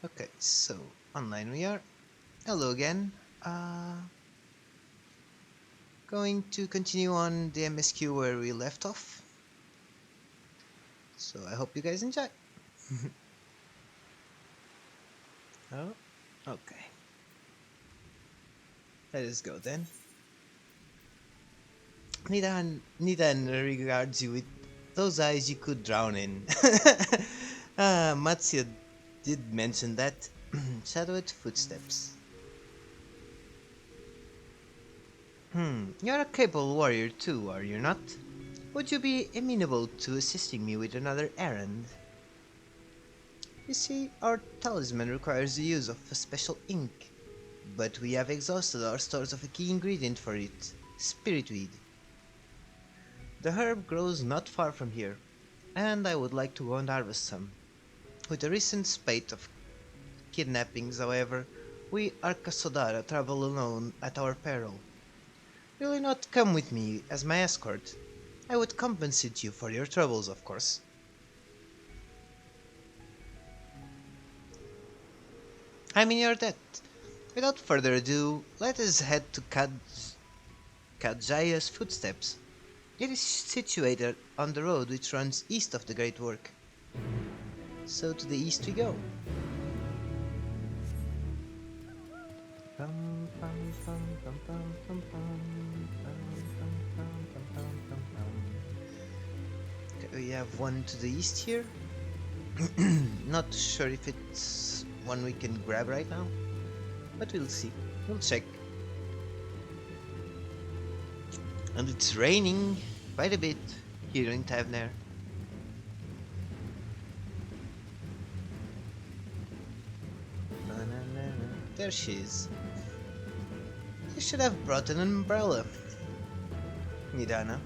Okay, so online we are. Hello again. Uh, Going to continue on the MSQ where we left off. So I hope you guys enjoy. Oh, okay. Let us go then. Nidan regards you with those eyes you could drown in. Matsuya did mention that. Shadowed footsteps. You're a capable warrior too, are you not? Would you be amenable to assisting me with another errand? You see, our talisman requires the use of a special ink, but we have exhausted our stores of a key ingredient for it, spiritweed. The herb grows not far from here, and I would like to go and harvest some. With the recent spate of kidnappings, however, we Arkasodara travel alone at our peril. Will you not come with me as my escort? I would compensate you for your troubles, of course. I'm in your debt. Without further ado, let us head to Kajaya's footsteps. It is situated on the road which runs east of the Great Work. So to the east we go. Okay, we have one to the east here. Not sure if it's one we can grab right now, but we'll see. We'll check. And it's raining quite a bit here in Tavner. There she is. You should have brought an umbrella, Nidana.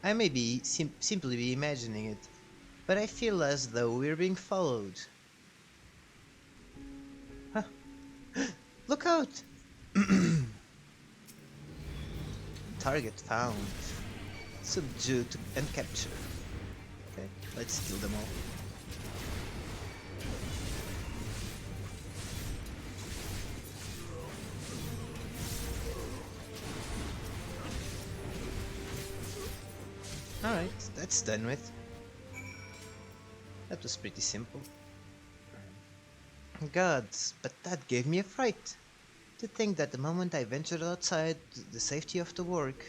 I may be simply be imagining it, but I feel as though we're being followed. Huh. Look out! Target found. Subdue and capture. Okay, let's kill them all. Alright, that's done with. That was pretty simple. Gods, but that gave me a fright. To think that the moment I ventured outside the safety of the work.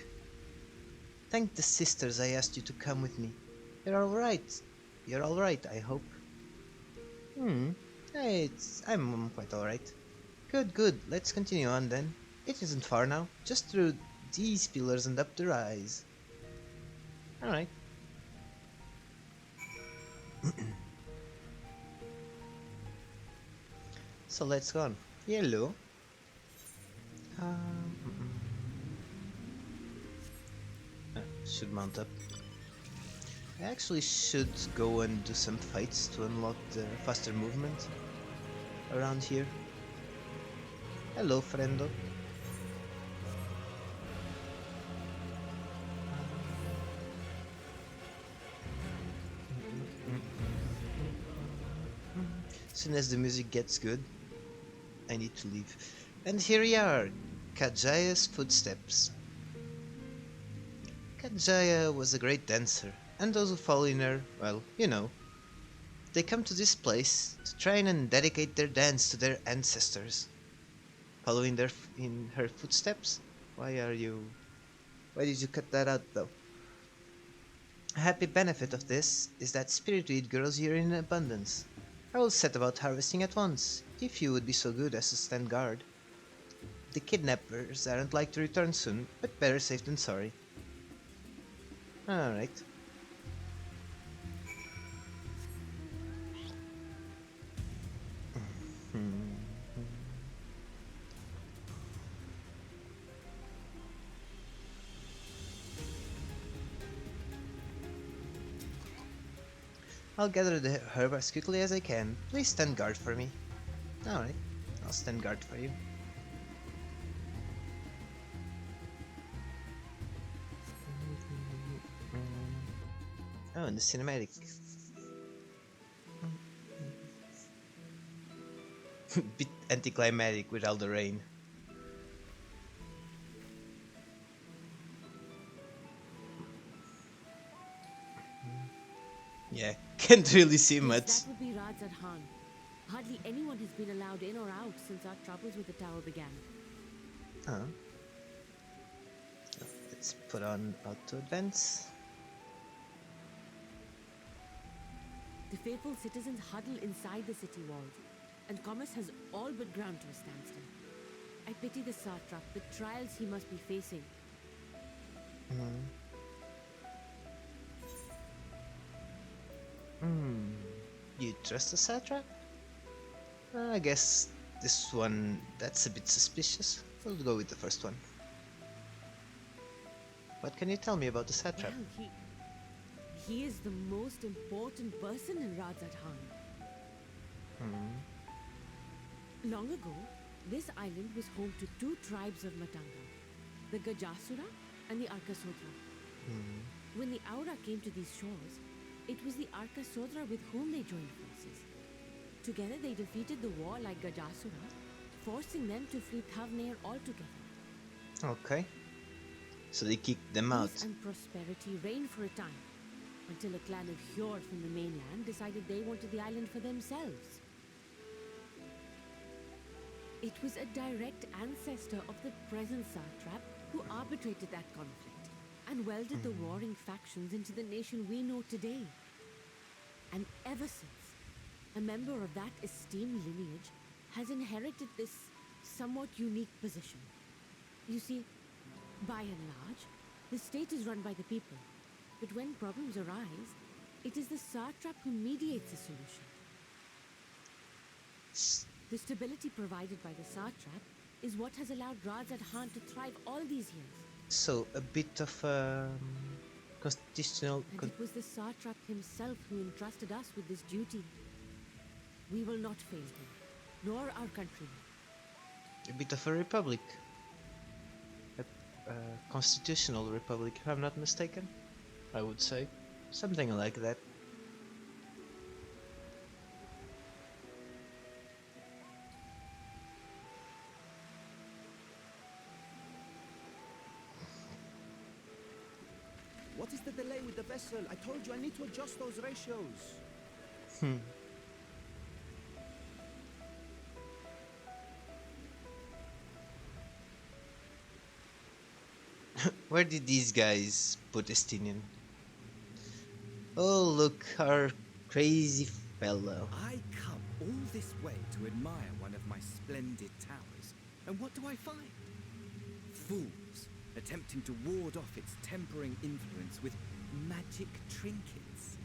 Thank the sisters I asked you to come with me. You're alright. You're alright, I hope. I'm quite alright. Good, good. Let's continue on then. It isn't far now. Just through these pillars and up the rise. Alright. So let's go on. Hello. Should mount up. I actually should go and do some fights to unlock the faster movement around here. Hello, friendo. As soon as the music gets good, I need to leave. And here we are, Kajaya's footsteps. Kajaya was a great dancer, and those who follow in her, well, you know. They come to this place to train and dedicate their dance to their ancestors. Following in her footsteps? Why did you cut that out though? A happy benefit of this is that spiritweed grows here in abundance. I will set about harvesting at once, if you would be so good as to stand guard. The kidnappers aren't like to return soon, but better safe than sorry. Alright. I'll gather the herb as quickly as I can. Please stand guard for me. Alright, I'll stand guard for you. Oh, and the cinematic. Bit anticlimactic with all the rain. Yeah, can't really see Yes, much. that would be Radzat Han. Hardly anyone has been allowed in or out since our troubles with the tower began. Oh. So let's put on auto advance. The faithful citizens huddle inside the city walls, and commerce has all but ground to a standstill. I pity the satrap, the trials he must be facing. You trust the satrap? I guess this one, that's a bit suspicious. We'll go with the first one. What can you tell me about the satrap? Well, he is the most important person in Radzat Han. Long ago, this island was home to two tribes of Matanga, the Gajasura and the Arkasodra. When the Aura came to these shores, it was the Arkasodra with whom they joined forces. Together they defeated the war like Gajasura, forcing them to flee Thavnair altogether. Okay. So they kicked them out. Peace and prosperity reigned for a time, until a clan of Hjord from the mainland decided they wanted the island for themselves. It was a direct ancestor of the present satrap who arbitrated that conflict and welded the warring factions into the nation we know today. And ever since, a member of that esteemed lineage has inherited this somewhat unique position. You see, by and large, the state is run by the people. But when problems arise, it is the satrap who mediates a solution. The stability provided by the satrap is what has allowed Radzat Han to thrive all these years. So a bit of constitutional. And it was the satrap himself who entrusted us with this duty. We will not fail him, nor our countrymen. A bit of a republic. A constitutional republic, if I'm not mistaken. I would say. Something like that. What is the delay with the vessel? I told you I need to adjust those ratios. Where did these guys put Estinian? Oh, look, our crazy fellow. I come all this way to admire one of my splendid towers, and what do I find? Fools attempting to ward off its tempering influence with magic trinkets.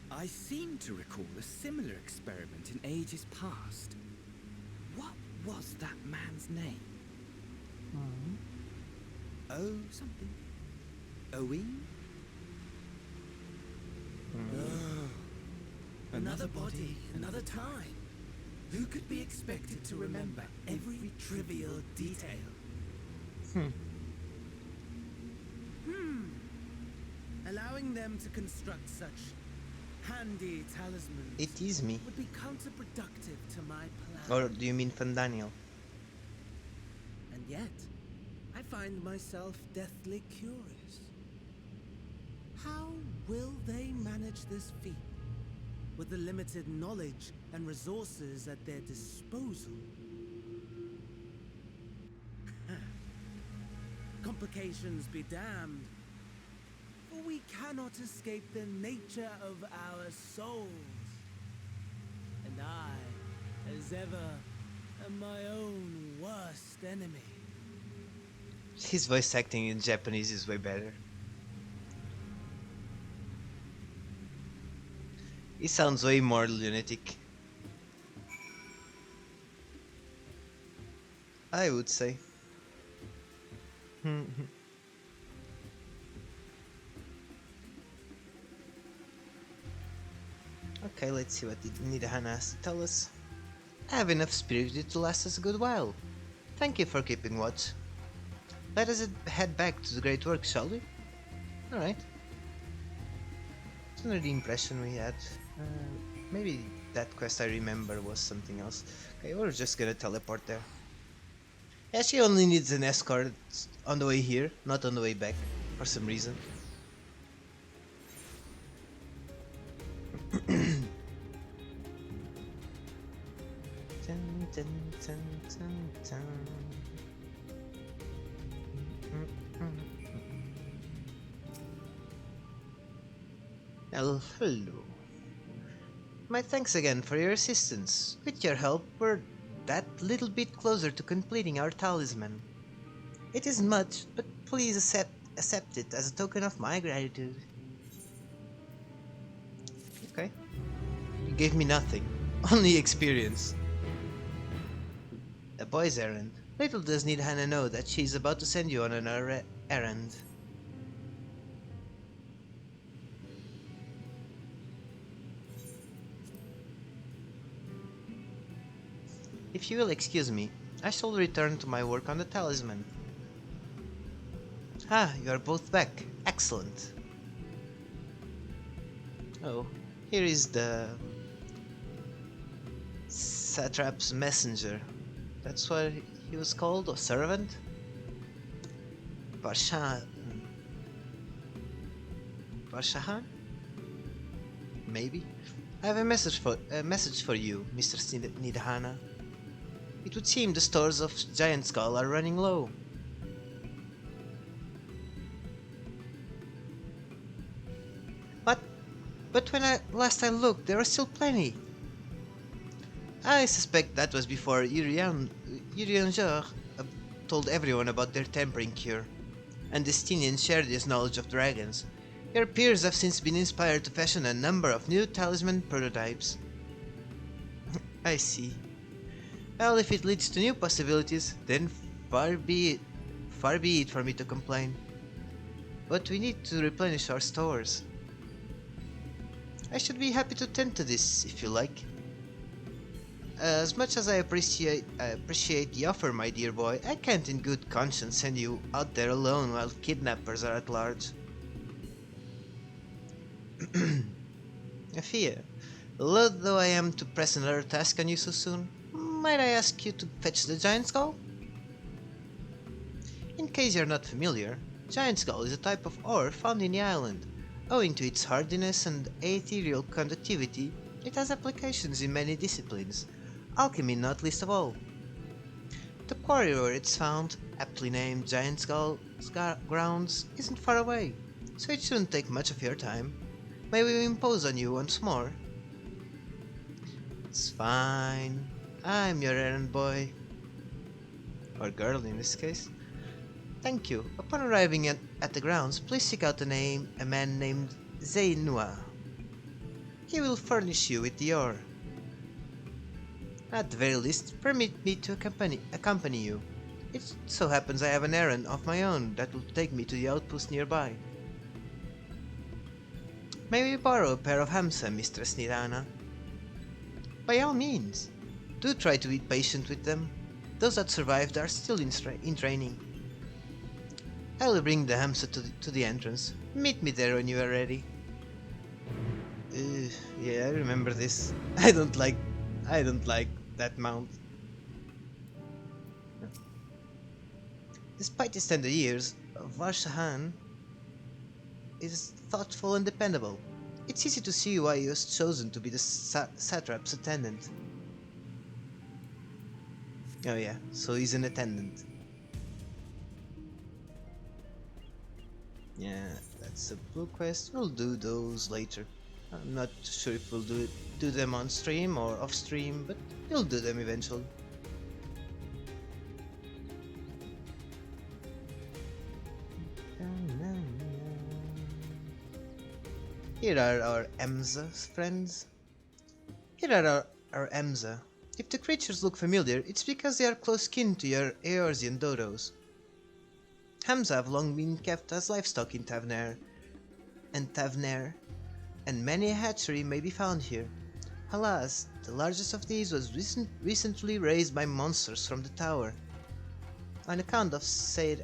I seem to recall a similar experiment in ages past. What was that man's name? Oh, something. Owen? Another body, another time. Who could be expected to remember every trivial detail? Allowing them to construct such handy talismans It is me. would be counterproductive to my plan. Or do you mean Van Daniel? And yet, I find myself deathly curious. How will they manage this feat with the limited knowledge and resources at their disposal? Complications be damned, for we cannot escape the nature of our souls. And I, as ever, am my own worst enemy. His voice acting in Japanese is way better. He sounds way more lunatic, I would say. Okay, let's see what Nidahan has to tell us. I have enough spirit to last us a good while. Thank you for keeping watch. Let us head back to the great work, shall we? Alright. under the impression we had. Maybe that quest I remember was something else. Okay, we're just gonna teleport there. Yeah, she only needs an escort on the way here, not on the way back, for some reason. Dun, dun, dun, dun, dun. Well, hello. My thanks again for your assistance. With your help, we're that little bit closer to completing our talisman. It isn't much, but please accept it as a token of my gratitude. Okay. You gave me nothing, only experience. A boy's errand. Little does need Hannah know that she's about to send you on another errand. If you will excuse me, I shall return to my work on the talisman. Ah, you are both back. Excellent. Oh, here is the satrap's messenger. That's what he was called, a servant? Barshan. Barshahan? Maybe. I have a message for you, Mr. Nidhana. It would seem the stores of Giant Skull are running low. But when last I looked, there were still plenty. I suspect that was before Urianger told everyone about their tempering cure, and Destinian shared his knowledge of dragons. Your peers have since been inspired to fashion a number of new talisman prototypes. I see. Well, if it leads to new possibilities, then far be it for me to complain. But we need to replenish our stores. I should be happy to tend to this, if you like. As much as I appreciate the offer, my dear boy, I can't in good conscience send you out there alone while kidnappers are at large. Afia, loath though I am to press another task on you so soon, might I ask you to fetch the Giant Skull? In case you're not familiar, Giant Skull is a type of ore found in the island. Owing to its hardiness and ethereal conductivity, it has applications in many disciplines, alchemy not least of all. The quarry where it's found, aptly named Giant Skull Grounds, isn't far away, so it shouldn't take much of your time. May we impose on you once more? It's fine. I'm your errand boy. Or girl in this case. Thank you. Upon arriving at the grounds, please seek out a man named Zeinua. He will furnish you with the ore. At the very least, permit me to accompany you. It so happens I have an errand of my own that will take me to the outpost nearby. May we borrow a pair of Hamsa, Mistress Nirana? By all means. Do try to be patient with them. Those that survived are still in training. I will bring the Hamsa to the entrance. Meet me there when you are ready. Yeah, I remember this. I don't like that mount. Despite his tender years, Varshahan is thoughtful and dependable. It's easy to see why he was chosen to be the satrap's attendant. Oh yeah, so he's an attendant. Yeah, that's a blue quest. We'll do those later. I'm not sure if we'll do them on stream or off stream, but we'll do them eventually. Here are our Emza friends. Here are our Emza. If the creatures look familiar, it's because they are close kin to your Eorzean dodos. Hams have long been kept as livestock in Taverner, and many a hatchery may be found here. Alas, the largest of these was recently raised by monsters from the tower. On account of said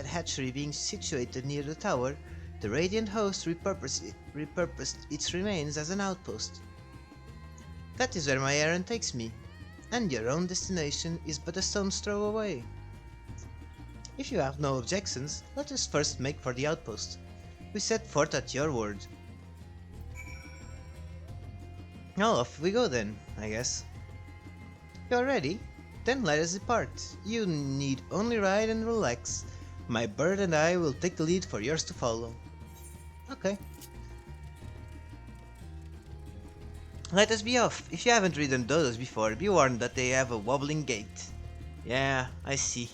hatchery being situated near the tower, The Radiant host repurposed its remains as an outpost. That is where my errand takes me, and your own destination is but a stone's throw away. If you have no objections, let us first make for the outpost. We set forth at your word. Now off we go then, I guess. You are ready? Then let us depart. You need only ride and relax. My bird and I will take the lead for yours to follow. Okay. Let us be off. If you haven't ridden dodos before, be warned that they have a wobbling gait. Yeah, I see.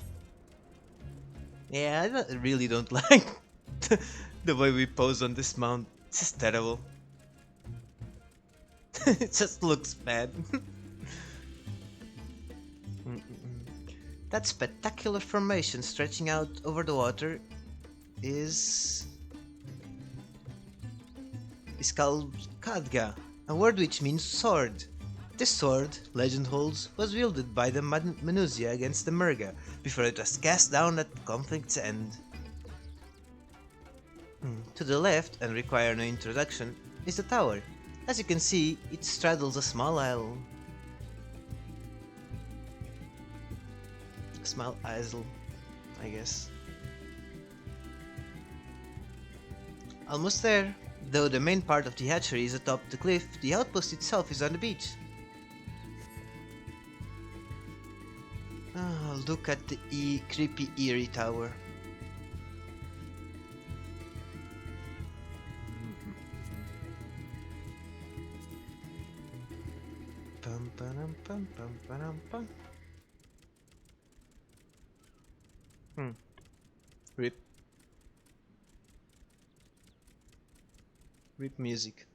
Yeah, I really don't like the way we pose on this mount. It's just terrible. It just looks bad. That spectacular formation stretching out over the water is called Khadga, a word which means sword. This sword, legend holds, was wielded by the Manusia against the Murga before it was cast down at the conflict's end. To the left, and require no introduction, is the tower. As you can see, it straddles a small isle. Small isle, I guess. Almost there. Though the main part of the hatchery is atop the cliff, the outpost itself is on the beach. Oh, look at the creepy eerie tower. Pum, pum, pum, pum, pum, pum. Rip. Rip music.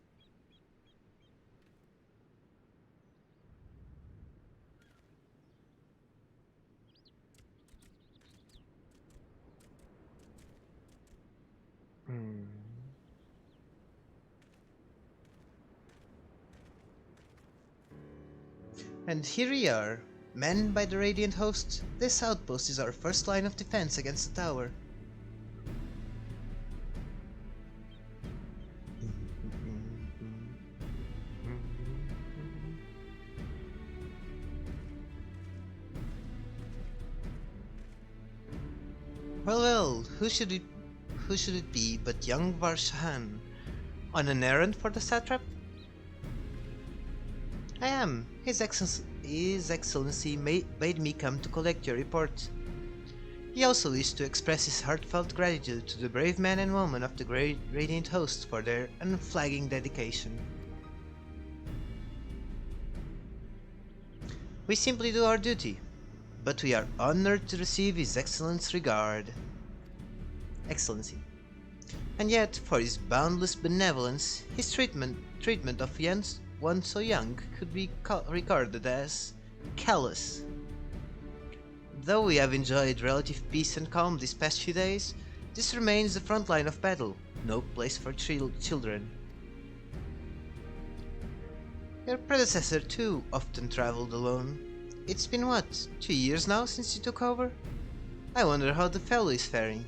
And here we are, manned by the Radiant host. This outpost is our first line of defense against the tower. Well, who should it be but young Varshan? On an errand for the satrap? I am. His Excellency bade me come to collect your report. He also wished to express his heartfelt gratitude to the brave men and women of the great Radiant host for their unflagging dedication. We simply do our duty, but we are honored to receive His Excellency's regard. Excellency. And yet, for his boundless benevolence, his treatment of one so young could be regarded as callous. Though we have enjoyed relative peace and calm these past few days, this remains the front line of battle, no place for children. Your predecessor too often traveled alone. It's been what, 2 years now since you took over? I wonder how the fellow is faring.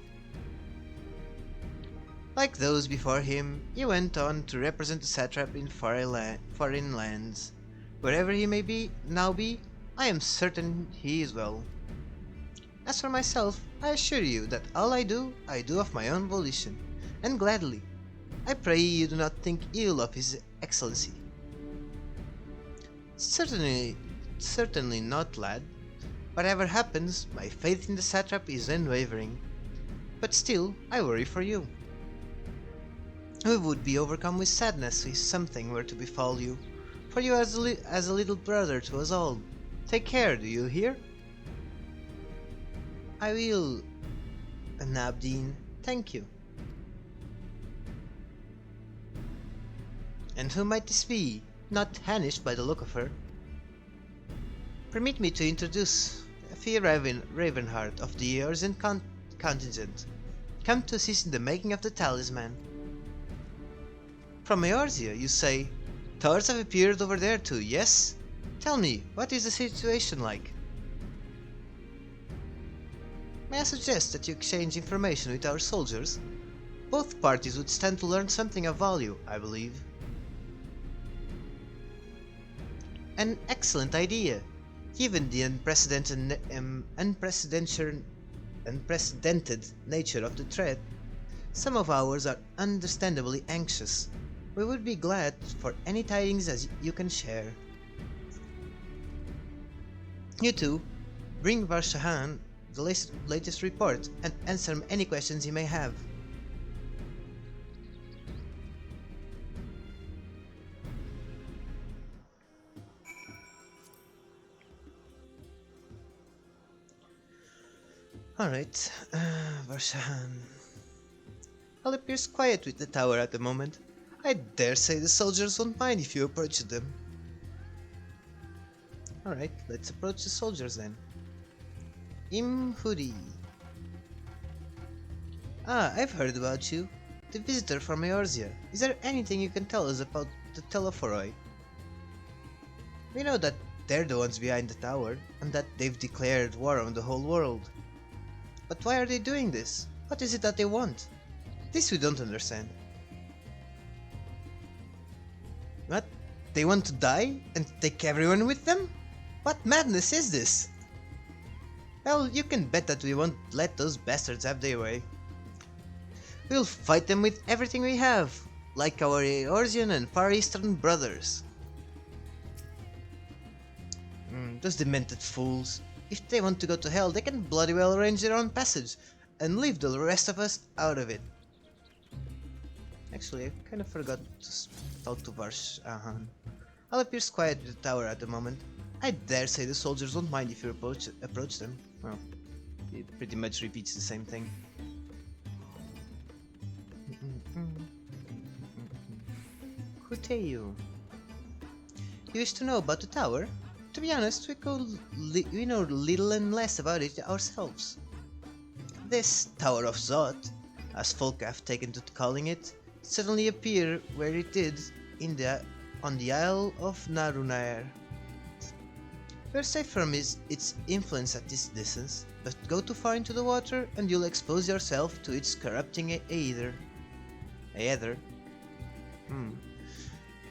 Like those before him, he went on to represent the satrap in foreign lands. Wherever he may now be, I am certain he is well. As for myself, I assure you that all I do of my own volition, and gladly. I pray you do not think ill of His Excellency. Certainly not, lad. Whatever happens, my faith in the satrap is unwavering. But still, I worry for you. We would be overcome with sadness if something were to befall you, for you as a little brother to us all. Take care, do you hear? I will, Nabdeen, thank you. And who might this be? Not Hanish by the look of her. Permit me to introduce Fee Ravenheart of the Eorzean contingent, come to assist in the making of the talisman. From Eorzea, you say? Towers have appeared over there too, yes? Tell me, what is the situation like? May I suggest that you exchange information with our soldiers? Both parties would stand to learn something of value, I believe. An excellent idea, given the unprecedented nature of the threat. Some of ours are understandably anxious. We would be glad for any tidings as you can share. You two, bring Varshahan the latest report and answer any questions he may have. Alright, Varshahan. All appears quiet with the tower at the moment. I dare say the soldiers won't mind if you approach them. Alright, let's approach the soldiers then. Imhudi. Ah, I've heard about you. The visitor from Eorzea. Is there anything you can tell us about the Telephoroi? We know that they're the ones behind the tower, and that they've declared war on the whole world. But why are they doing this? What is it that they want? This we don't understand. What? They want to die and take everyone with them? What madness is this? Well, you can bet that we won't let those bastards have their way. We'll fight them with everything we have, like our Eorzean and Far Eastern brothers. Those demented fools. If they want to go to hell, they can bloody well arrange their own passage, and leave the rest of us out of it. Actually, I kind of forgot to talk to Varshahan. All appears quiet with the tower at the moment. I dare say the soldiers won't mind if you approach them. Well, it pretty much repeats the same thing. Kuteyu. You wish to know about the tower? To be honest, we know little and less about it ourselves. This Tower of Zot, as folk have taken to calling it, suddenly appeared where it did on the Isle of Narunaer. We're safe from its influence at this distance, but go too far into the water and you'll expose yourself to its corrupting aether.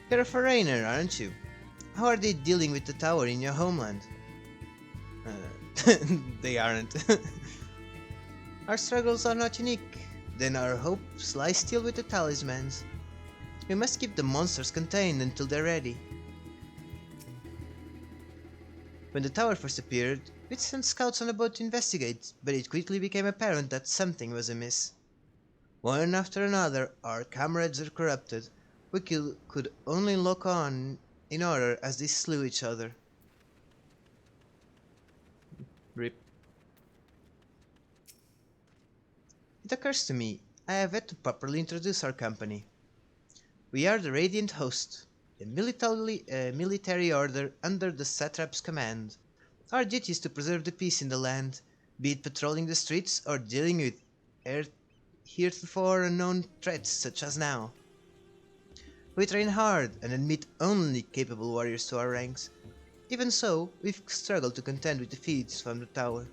You're a foreigner, aren't you? How are they dealing with the tower in your homeland? They aren't. Our struggles are not unique, then our hopes lie still with the talismans. We must keep the monsters contained until they're ready. When the tower first appeared, we'd sent scouts on a boat to investigate, but it quickly became apparent that something was amiss. One after another, our comrades are corrupted. We could only look on in order as they slew each other. RIP. It occurs to me, I have yet to properly introduce our company. We are the Radiant Host, a military order under the Satrap's command. Our duty is to preserve the peace in the land, be it patrolling the streets or dealing with heretofore unknown threats such as now. We train hard and admit only capable warriors to our ranks. Even so, we've struggled to contend with defeats from the tower.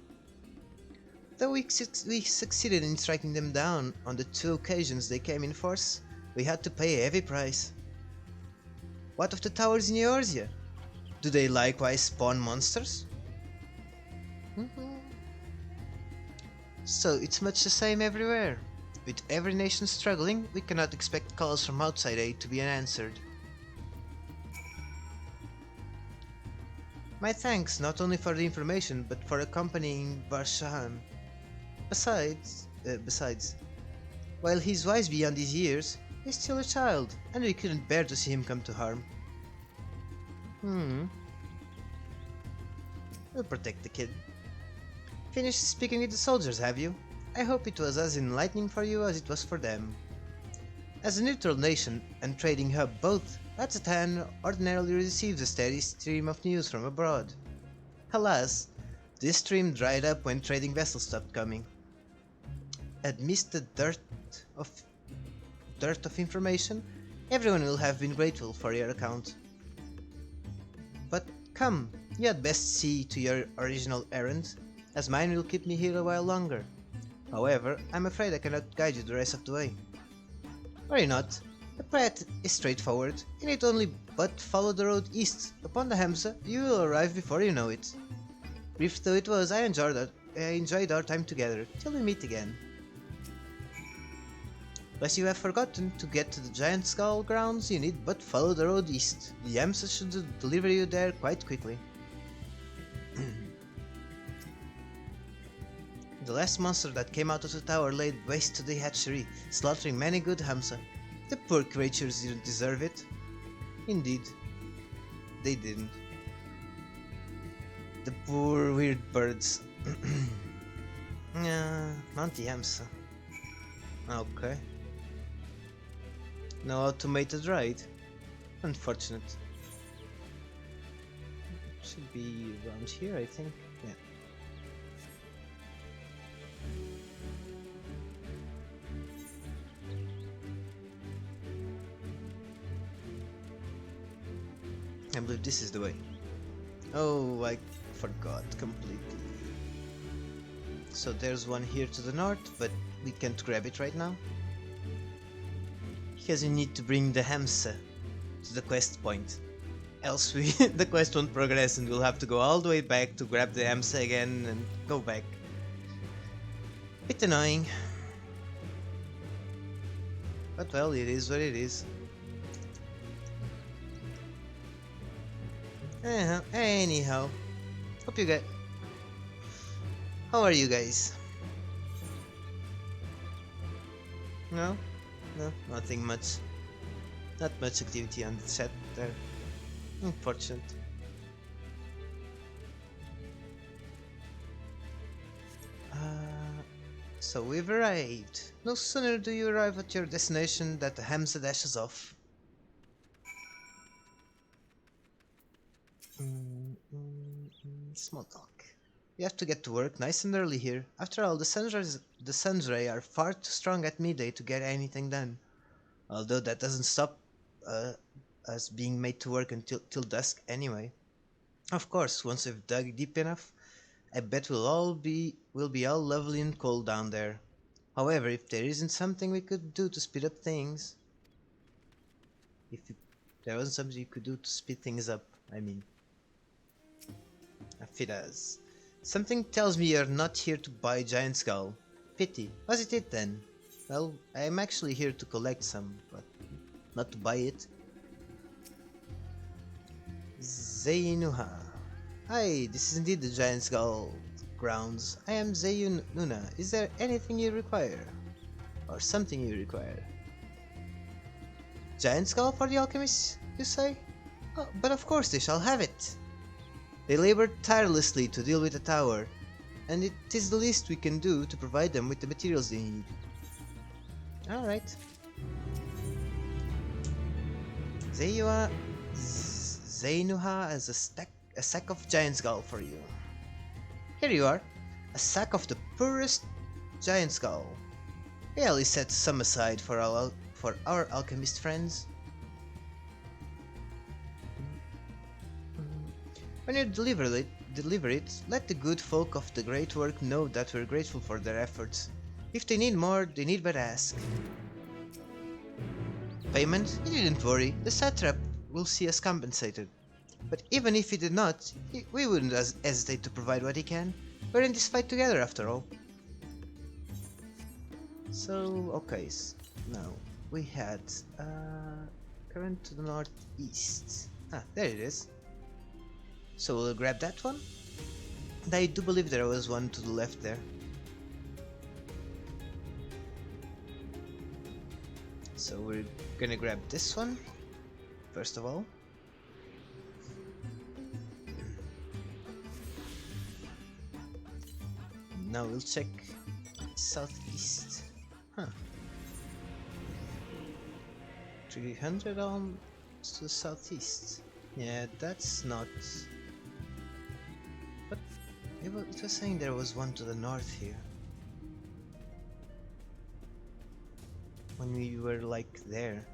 Though we succeeded in striking them down on the 2 occasions they came in force, we had to pay a heavy price. What of the towers in Eorzea? Do they likewise spawn monsters? So it's much the same everywhere. With every nation struggling, we cannot expect calls from outside aid to be unanswered. My thanks not only for the information, but for accompanying Varshahan. Besides, while he's wise beyond his years, he's still a child, and we couldn't bear to see him come to harm. We'll protect the kid. Finished speaking with the soldiers, have you? I hope it was as enlightening for you as it was for them. As a neutral nation and trading hub both, Datacenter ordinarily receives a steady stream of news from abroad. Alas, this stream dried up when trading vessels stopped coming. Amidst the dearth of information, everyone will have been grateful for your account. But come, you had best see to your original errand, as mine will keep me here a while longer. However, I'm afraid I cannot guide you the rest of the way. Worry not. The path is straightforward. You need only but follow the road east. Upon the Hamza, you will arrive before you know it. Brief though it was, I enjoyed our time together. Till we meet again. Lest you have forgotten, to get to the Giant Skull grounds, you need but follow the road east. The Hamza should deliver you there quite quickly. The last monster that came out of the tower laid waste to the hatchery, slaughtering many good Hamsa. The poor creatures didn't deserve it. Indeed, they didn't. The poor weird birds. Not the Hamsa. Okay. No automated ride. Unfortunate. Should be around here, I think. Yeah. I believe this is the way. Oh, I forgot completely. So there's one here to the north, but we can't grab it right now. Because you need to bring the Hamsa to the quest point. Else the quest won't progress and we'll have to go all the way back to grab the Hamsa again and go back. Bit annoying. But well, it is what it is. Anyhow, hope you guys. How are you guys? No, nothing much. Not much activity on the chat there. Unfortunate. So we've arrived. No sooner do you arrive at your destination that the Hamza dashes off. Small talk. You have to get to work nice and early here. After all, the sun's rays are far too strong at midday to get anything done. Although that doesn't stop us being made to work until dusk anyway. Of course, once we've dug deep enough, I bet we'll be all lovely and cold down there. However, if there isn't something we could do to speed up things, there wasn't something you could do to speed things up, I mean. If it does. Something tells me you're not here to buy Giant Skull. Pity. Was it then? Well, I'm actually here to collect some, but not to buy it. Zeynuha. Hi, this is indeed the Giant Skull grounds. I am Zeyununa. Is there anything you require? Or something you require? Giant Skull for the alchemists, you say? Oh, but of course they shall have it. They labored tirelessly to deal with the tower, and it is the least we can do to provide them with the materials they need. Alright. Zeynuha has a sack of Giant Skull for you. Here you are, a sack of the purest Giant Skull. We only set some aside for our alchemist friends. When you deliver it, let the good folk of the great work know that we're grateful for their efforts. If they need more, they need but ask. Payment? You needn't worry, the satrap will see us compensated. But even if he did not, we wouldn't hesitate to provide what he can. We're in this fight together after all. So, okay, now we had current to the northeast. Ah, there it is. So we'll grab that one. And I do believe there was one to the left there. So we're gonna grab this one, first of all. Now we'll check southeast. Huh. 300 on to the southeast. Yeah, that's not... But it was saying there was one to the north here. When we were like there.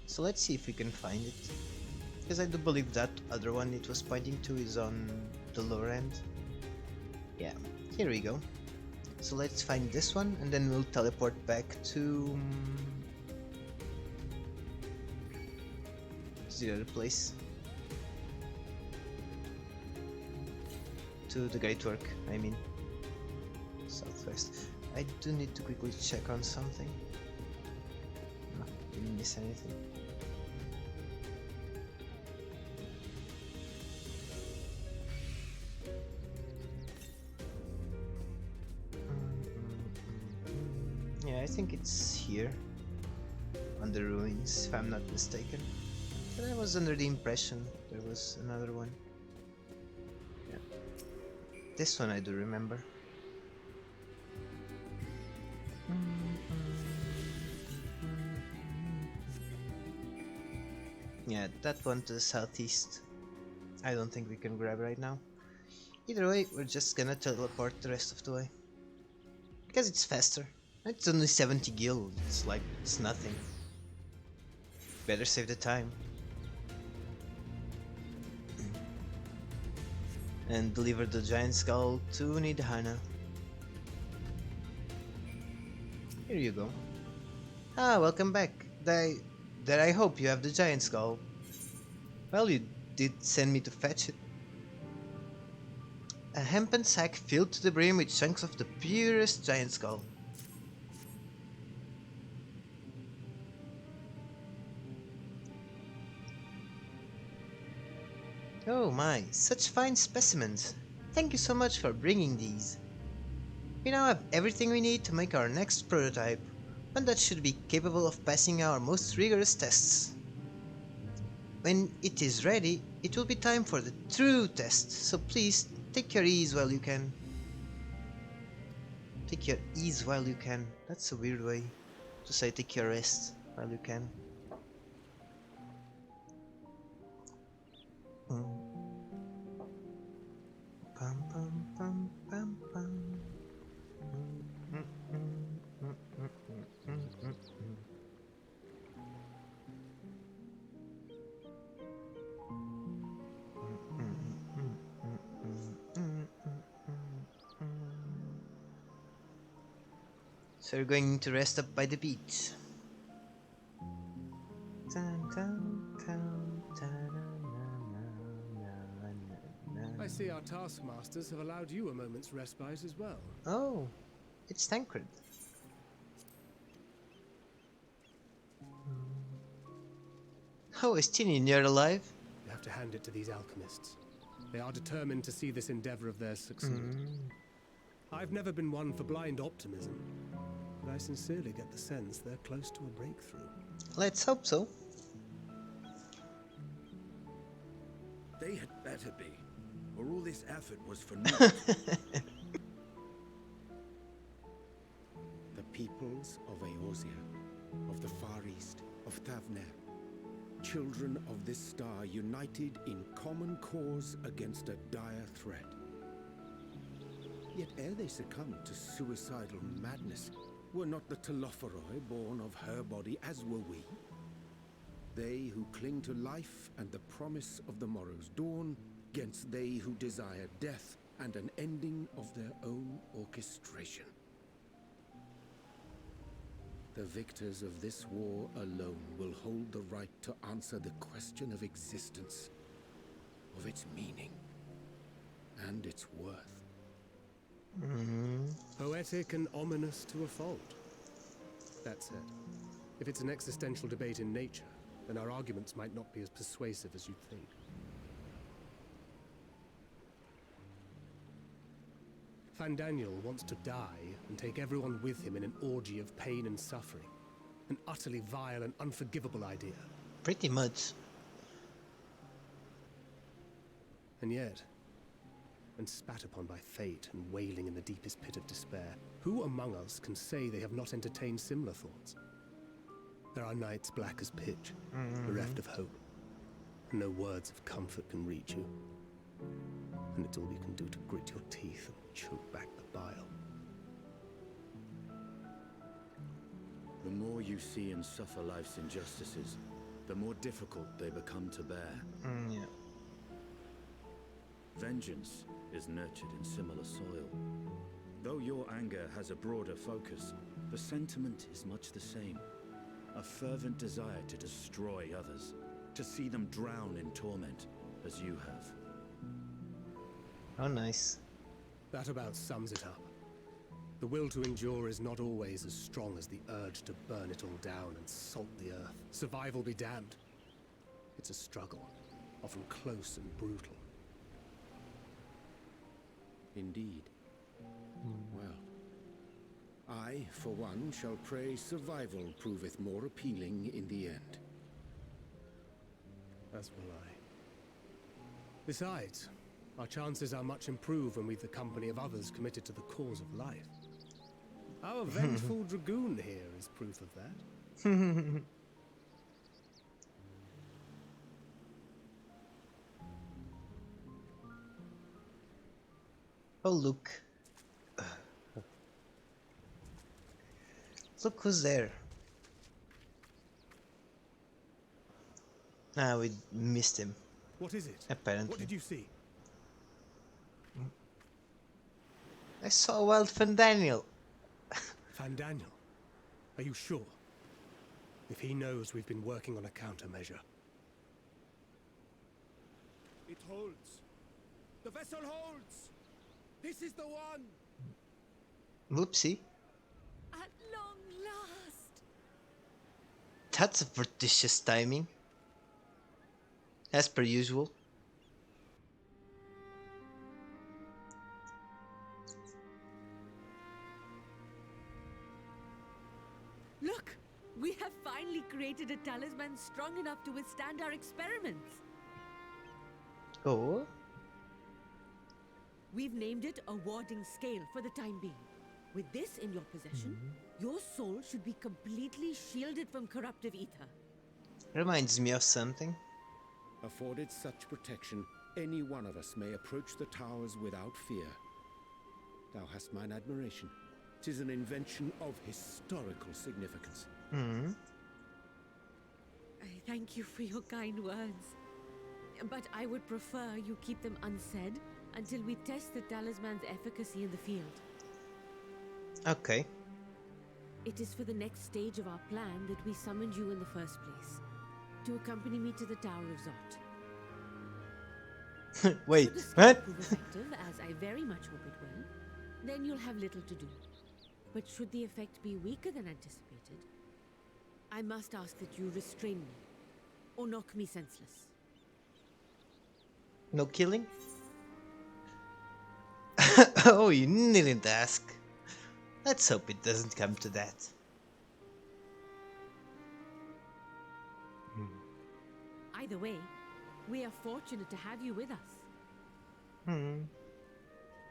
So let's see if we can find it. Because I do believe that other one it was pointing to is on the lower end. Yeah, here we go. So let's find this one and then we'll teleport back to to the other place. To the gate work, I mean. Southwest. I do need to quickly check on something. No, didn't miss anything. Yeah, I think it's here. On the ruins, if I'm not mistaken. But I was under the impression there was another one. Yeah. This one I do remember. Yeah, that one to the southeast. I don't think we can grab right now. Either way, we're just gonna teleport the rest of the way. Because it's faster. It's only 70 gil, it's like, it's nothing. Better save the time. And deliver the giant skull to Nidhana. Here you go. Ah, welcome back. I hope you have the giant skull. Well, you did send me to fetch it. A hempen sack filled to the brim with chunks of the purest giant skull. Oh my, such fine specimens. Thank you so much for bringing these. We now have everything we need to make our next prototype, one that should be capable of passing our most rigorous tests. When it is ready, it will be time for the true test, so please take your ease while you can. Take your ease while you can. That's a weird way to say take your rest while you can. Pam pam pam pam pam. So we're going to rest up by the beach. I see our taskmasters have allowed you a moment's respite as well. Oh, it's Tancred. Oh, Estinian, you're alive? You have to hand it to these alchemists. They are determined to see this endeavor of theirs succeed. I've never been one for blind optimism, but I sincerely get the sense they're close to a breakthrough. Let's hope so. They had better be, or all this effort was for naught. The peoples of Eorzea, of the Far East, of Thavner, children of this star united in common cause against a dire threat. Yet ere they succumbed to suicidal madness, were not the Telophoroi born of her body as were we? They who cling to life and the promise of the morrow's dawn, against they who desire death and an ending of their own orchestration. The victors of this war alone will hold the right to answer the question of existence, of its meaning, and its worth. Poetic and ominous to a fault. That said, if it's an existential debate in nature, then our arguments might not be as persuasive as you'd think. Fandaniel wants to die and take everyone with him in an orgy of pain and suffering. An utterly vile and unforgivable idea. Pretty much. And yet, when spat upon by fate and wailing in the deepest pit of despair, who among us can say they have not entertained similar thoughts? There are nights black as pitch, bereft of hope, and no words of comfort can reach you. And it's all you can do to grit your teeth and choke back the bile. The more you see and suffer life's injustices, the more difficult they become to bear. Yeah. Vengeance is nurtured in similar soil. Though your anger has a broader focus, the sentiment is much the same. A fervent desire to destroy others, to see them drown in torment, as you have. Oh, nice. That about sums it up. The will to endure is not always as strong as the urge to burn it all down and salt the earth. Survival be damned. It's a struggle, often close and brutal. Indeed. Well, I, for one, shall pray survival proveth more appealing in the end. As will I. Besides, our chances are much improved when we've the company of others committed to the cause of life. Our vengeful dragoon here is proof of that. Oh, look. Look who's there. Ah, we missed him. What is it? Apparently. What did you see? I saw Wild Fandaniel. Fandaniel? Are you sure? If he knows we've been working on a countermeasure. It holds. The vessel holds. This is the one. Whoopsie. At long last! That's a prodigious timing. As per usual. Look! We have finally created a talisman strong enough to withstand our experiments. Oh. We've named it a warding scale for the time being. With this in your possession, your soul should be completely shielded from corruptive ether. Reminds me of something. Afforded such protection, any one of us may approach the towers without fear. Thou hast mine admiration. 'Tis an invention of historical significance. I thank you for your kind words. But I would prefer you keep them unsaid until we test the talisman's efficacy in the field. Okay. It is for the next stage of our plan that we summoned you in the first place. To accompany me to the Tower of Zot. Wait, Should the skill what? prove effective, as I very much hope it will, then you'll have little to do. But should the effect be weaker than anticipated, I must ask that you restrain me, or knock me senseless. No killing? Oh, you needn't ask. Let's hope it doesn't come to that. Either way, we are fortunate to have you with us.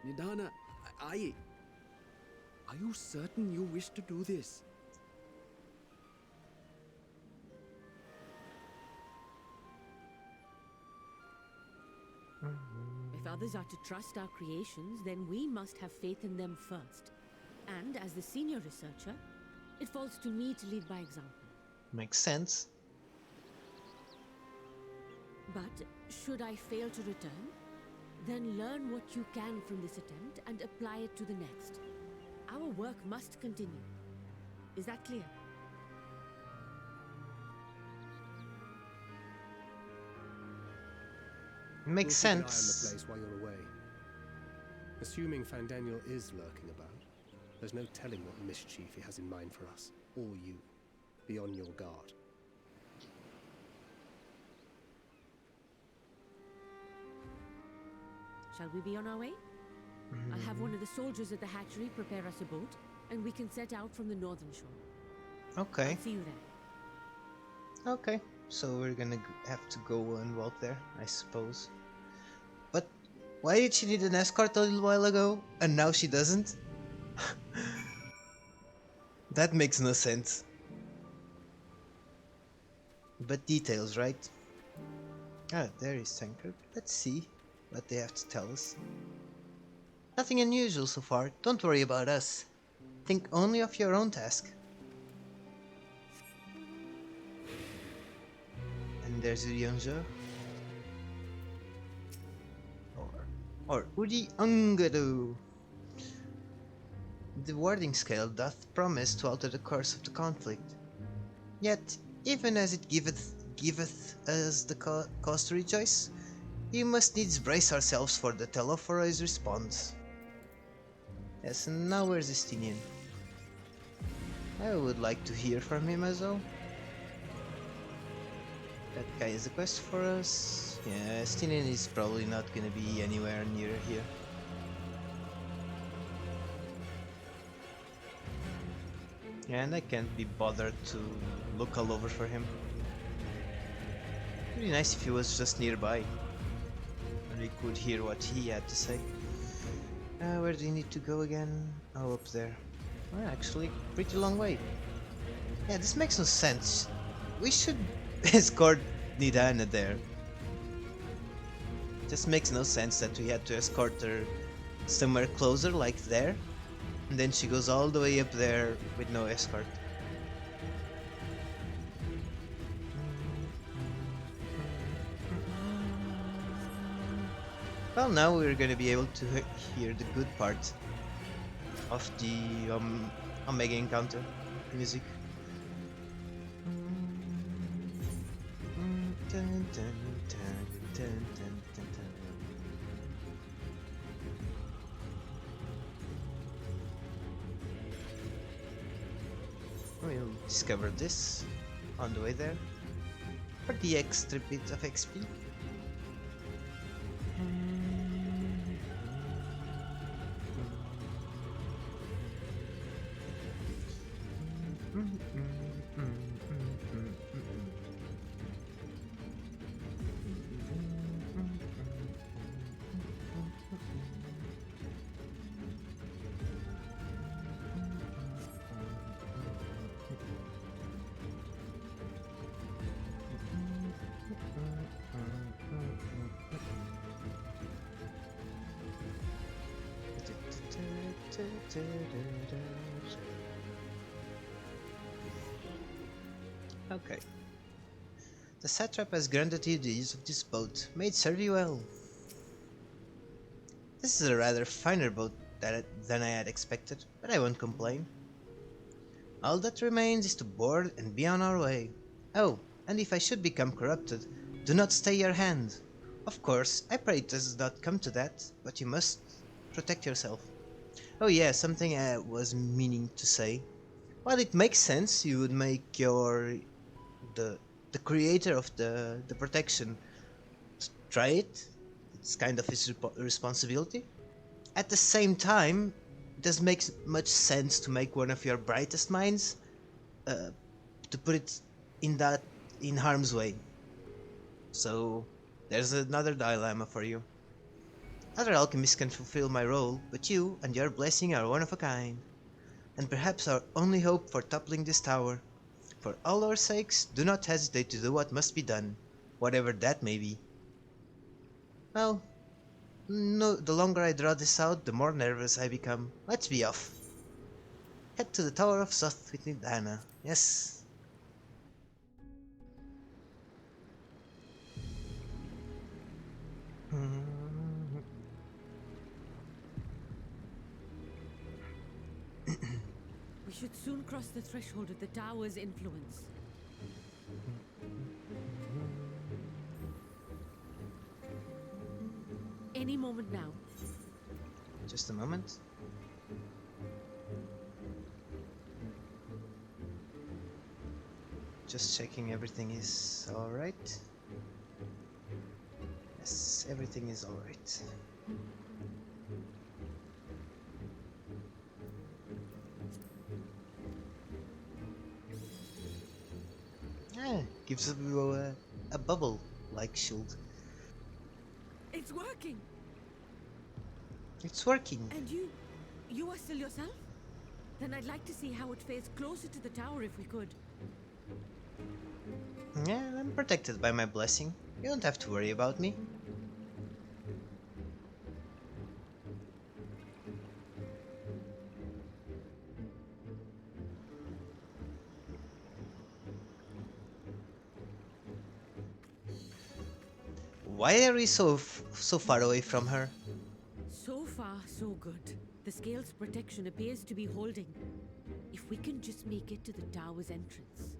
Nidana, are you certain you wish to do this? If others are to trust our creations, then we must have faith in them first. And as the senior researcher, it falls to me to lead by example. Makes sense. But should I fail to return, then learn what you can from this attempt and apply it to the next. Our work must continue. Is that clear? Makes We'll keep an eye on the sense. place while you're away. Assuming Fandaniel is lurking about, there's no telling what mischief he has in mind for us, or you. Be on your guard. Shall we be on our way? I'll have one of the soldiers at the hatchery prepare us a boat, and we can set out from the northern shore. Okay. I'll see you there. Okay. So we're gonna have to go and walk there, I suppose. But why did she need an escort a little while ago, and now she doesn't? That makes no sense. But details, right? Ah, there is Tankard. Let's see what they have to tell us. Nothing unusual so far. Don't worry about us. Think only of your own task. And there's Uryonjo. Or Uri Angadu. The warding scale doth promise to alter the course of the conflict. Yet, even as it giveth giveth us the cause to rejoice, we must needs brace ourselves for the Telophoro's response. Yes, and now where's Estinian? I would like to hear from him as well. That guy is a quest for us. Yeah, Estinian is probably not gonna be anywhere near here. And I can't be bothered to look all over for him. It'd be nice if he was just nearby and we could hear what he had to say. Where do we need to go again? Oh, up there. Well, actually, pretty long way. Yeah, this makes no sense. We should escort Nidana there. Just makes no sense that we had to escort her somewhere closer, like there, and then she goes all the way up there with no escort. Well, now we're gonna be able to hear the good part of the Omega encounter music. We'll discover this on the way there for the extra bit of XP. Okay. The satrap has granted you the use of this boat. May it serve you well. This is a rather finer boat than I had expected, but I won't complain. All that remains is to board and be on our way. Oh, and if I should become corrupted, do not stay your hand. Of course, I pray it does not come to that, but you must protect yourself. Oh yeah, something I was meaning to say. While it makes sense, you would make the creator of the protection try it. It's kind of his responsibility. At the same time, it does make much sense to make one of your brightest minds to put it in harm's way. So there's another dilemma for you. Other alchemists can fulfill my role, but you and your blessing are one of a kind, and perhaps our only hope for toppling this tower. For all our sakes, do not hesitate to do what must be done, whatever that may be. Well, no, the longer I draw this out, the more nervous I become. Let's be off. Head to the Tower of Soth with Nidana. Yes. We should soon cross the threshold of the tower's influence. Any moment now. Just a moment. Just checking everything is alright. Yes, everything is alright. Gives you a bubble-like shield. It's working! It's working. And you are still yourself? Then I'd like to see how it fares closer to the tower if we could. Yeah, I'm protected by my blessing. You don't have to worry about me. Why are we so far away from her? So far, so good. The scale's protection appears to be holding. If we can just make it to the tower's entrance.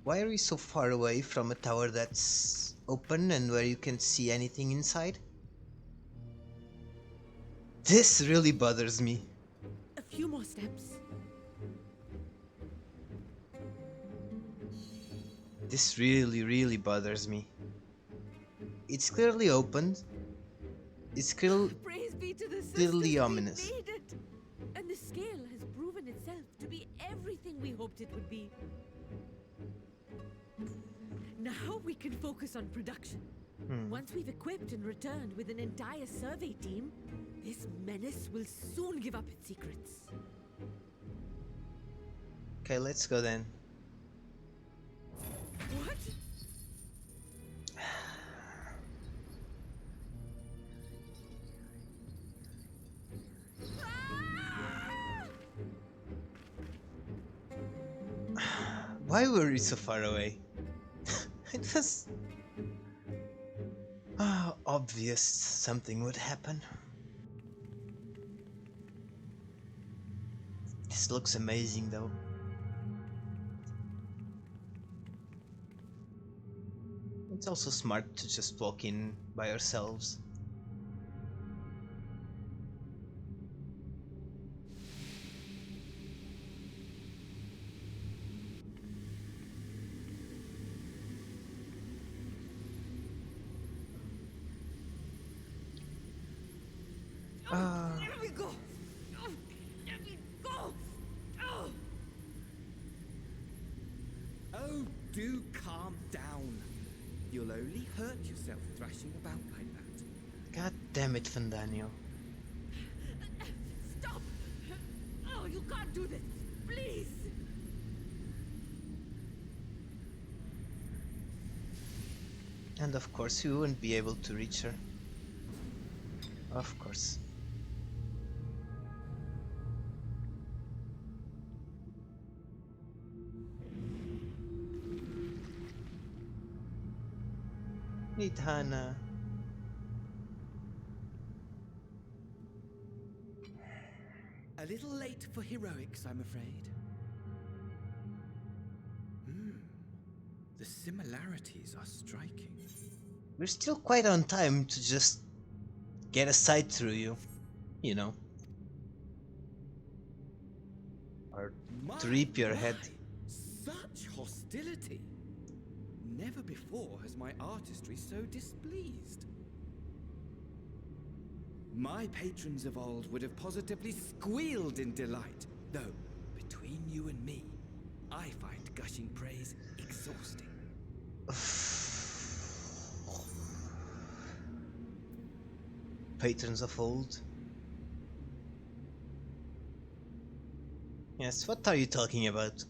Why are we so far away from a tower that's open and where you can't see anything inside? This really bothers me. A few more steps. This really bothers me. It's clearly opened. It's Praise be to the sisters, clearly we ominous. made it! And the scale has proven itself to be everything we hoped it would be. Now we can focus on production. Once we've equipped and returned with an entire survey team, this menace will soon give up its secrets. Okay, let's go then. What? Why were we so far away? It was obvious something would happen. This looks amazing though. It's also smart to just walk in by ourselves. Let me go! Let me go! Oh, do calm down. You'll only hurt yourself thrashing about like that. God damn it, Fandanio. Stop! Oh, you can't do this! Please! And of course we wouldn't be able to reach her. Of course. Meet Hannah. A little late for heroics, I'm afraid. The similarities are striking. We're still quite on time to just get a sight through you, you know. Or to reap your head. Such hostility! Never before has my artistry so displeased. My patrons of old would have positively squealed in delight, though, between you and me, I find gushing praise exhausting. Patrons of old. Yes, what are you talking about?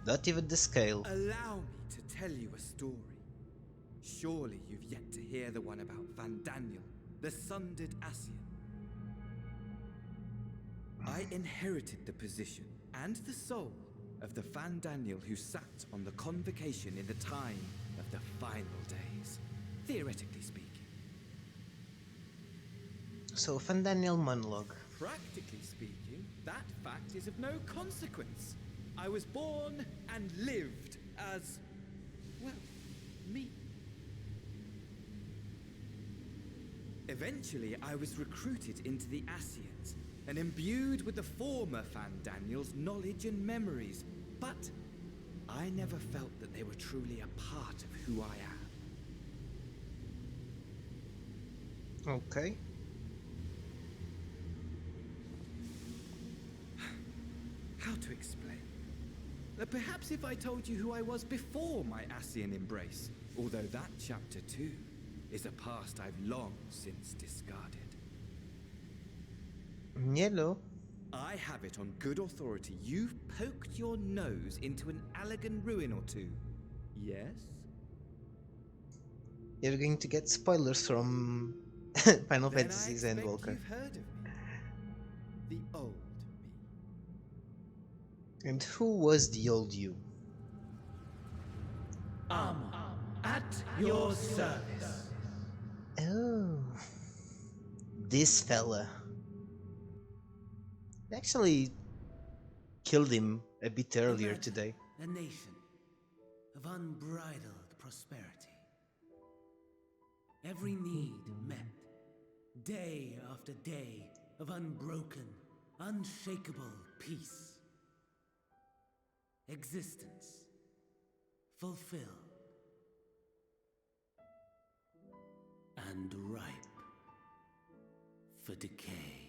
Not even the scale. Allow me to tell you a story. Surely you've yet to hear the one about Van Daniel, the sundered Ascian. I inherited the position and the soul of the Van Daniel who sat on the convocation in the time of the final days, theoretically speaking. So, Fandaniel monologue. Practically speaking, that fact is of no consequence. I was born and lived as, well, me. Eventually, I was recruited into the Ascians and imbued with the former Fandaniel's knowledge and memories, but I never felt that they were truly a part of who I am. Okay. How to explain? Perhaps if I told you who I was before my Ascian embrace, although that chapter too is a past I've long since discarded. Yellow. I have it on good authority you've poked your nose into an Allegan ruin or two. Yes? You're going to get spoilers from Final Fantasy's Endwalker. You've heard of me. The old me. And who was the old you? At your service. Oh, this fella. I actually killed him a bit earlier Imagine today. a nation of unbridled prosperity. Every need met, day after day of unbroken, unshakable peace. Existence fulfilled and ripe for decay.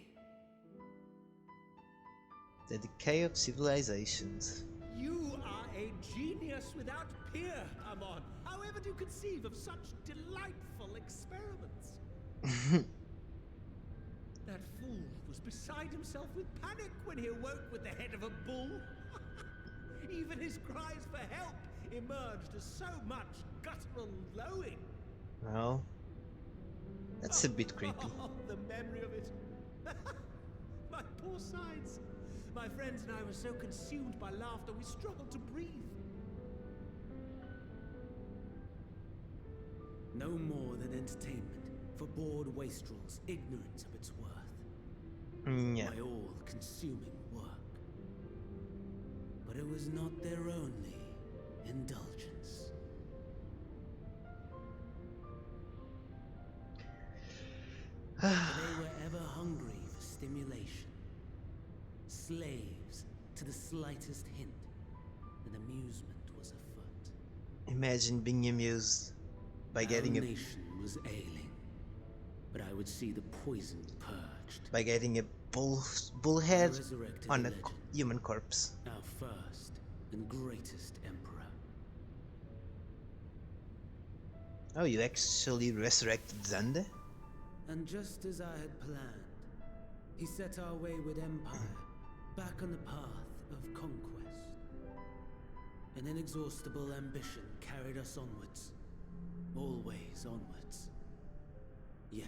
The decay of civilizations. You are a genius without peer, Amon. However do you conceive of such delightful experiments? That fool was beside himself with panic when he awoke with the head of a bull. Even his cries for help emerged as so much guttural lowing. Well, that's a bit creepy. Oh, the memory of it. My poor sides. My friends and I were so consumed by laughter we struggled to breathe. No more than entertainment for bored wastrels ignorant of its worth. Yeah. My all-consuming work. But it was not their only indulgence. They were ever hungry for stimulation. Slaves to the slightest hint that amusement was afoot. Imagine being amused by Our getting nation was ailing, but I would see the poison purged. a bullhead Resurrected on the a legend. human corpse. Our first and greatest emperor. Oh, you actually resurrected Xander? And just as I had planned, he set our wayward empire back on the path of conquest. An inexhaustible ambition carried us onwards, always onwards. Yet,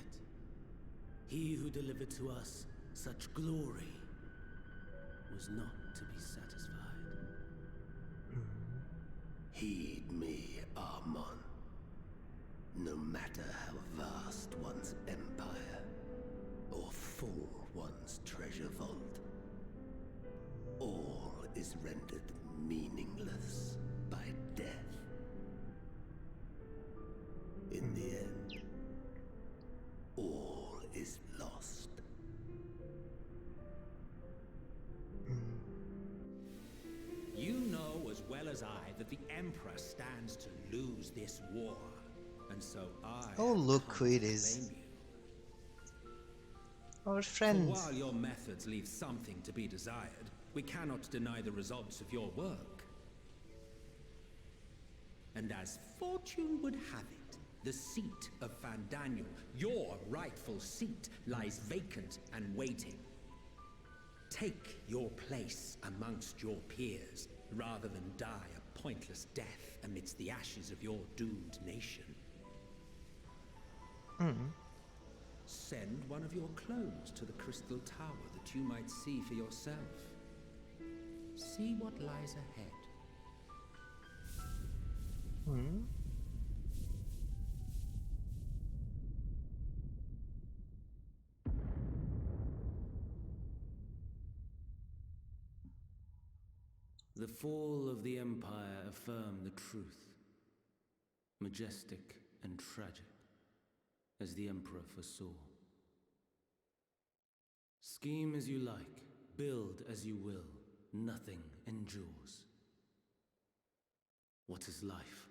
he who delivered to us such glory was not to be satisfied. Heed me, Armon. No matter how vast one's empire, or full one's treasure vault, all is rendered meaningless by death. In the end, all is lost. You know as well as I that the Emperor stands to lose this war. And so I Oh, look have who come it to is. claim you. Our For friend. while your methods leave something to be desired, we cannot deny the results of your work. And as fortune would have it, the seat of Fandaniel, your rightful seat, lies vacant and waiting. Take your place amongst your peers, rather than die a pointless death amidst the ashes of your doomed nation. Send one of your clones to the Crystal Tower that you might see for yourself. See what lies ahead. The fall of the Empire affirmed the truth. Majestic and tragic, as the Emperor foresaw. Scheme as you like, build as you will, nothing endures. What is life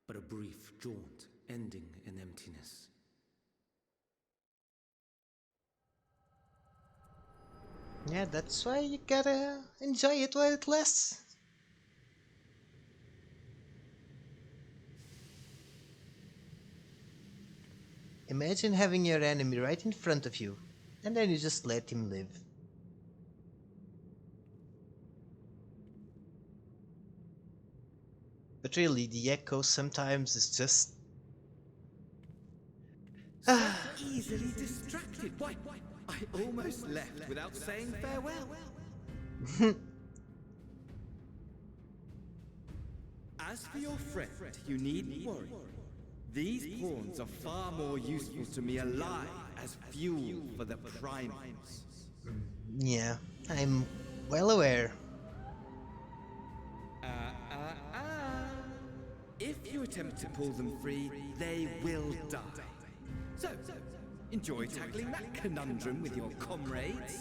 but a brief jaunt ending in emptiness? Yeah, that's why you gotta enjoy it while it lasts. Imagine having your enemy right in front of you, and then you just let him live. But really, the echo sometimes is just... So easily distracted. Why? I almost left without saying farewell. As for your friend, you needn't worry. These pawns are far more useful to me alive as fuel for the primates. Yeah, I'm well aware. If you attempt to pull them free, they will die. So, enjoy tackling that conundrum with your comrades.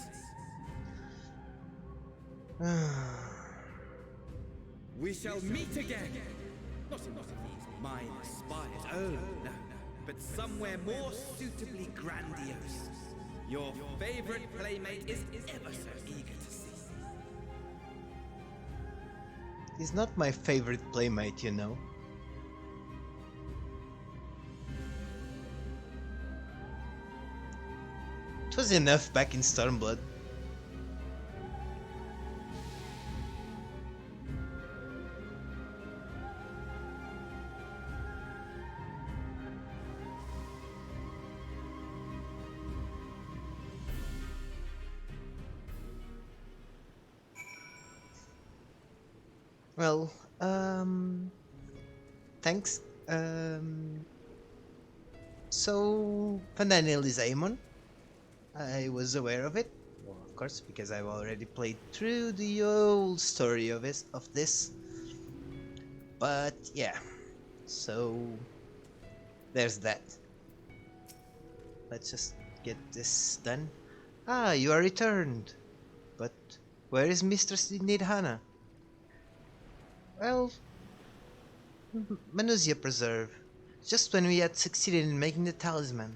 We shall meet again! Not in these minor spires, oh no, but somewhere more suitably grandiose. Your favorite playmate is ever so eager to see. He's not my favorite playmate, you know. It was enough back in Stormblood. Well, thanks. So, Pandaniel is Aemon. I was aware of it, well, of course, because I've already played through the old story of this. But yeah, so there's that. Let's just get this done. Ah, you are returned. But where is Mistress Nidhana? Well, Manusia Preserve. Just when we had succeeded in making the talisman.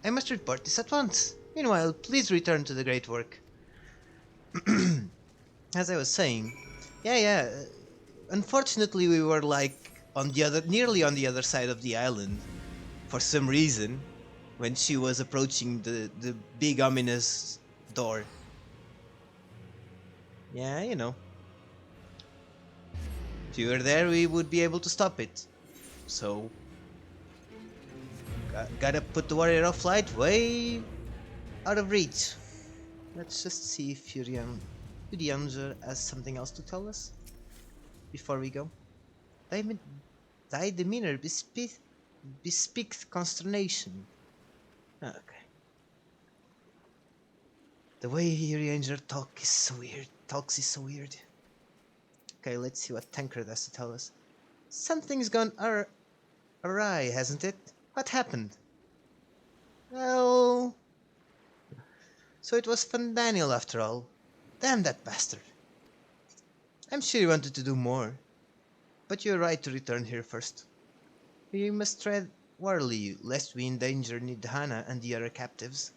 I must report this at once. Meanwhile, please return to the great work. As I was saying, yeah. Unfortunately, we were like nearly on the other side of the island, for some reason, when she was approaching the big ominous door. Yeah, you know. If you were there, we would be able to stop it. So, gotta put the warrior of light way out of reach. Let's just see if Yurianger has something else to tell us before we go. Thy demeanor bespeaks consternation. Okay. The way Yurianger talks is so weird. Okay, let's see what Tancred has to tell us. Something's gone awry, hasn't it? What happened? Well... So it was Fandaniel after all. Damn that bastard. I'm sure he wanted to do more. But you're right to return here first. We must tread warily, lest we endanger Nidhana and the other captives.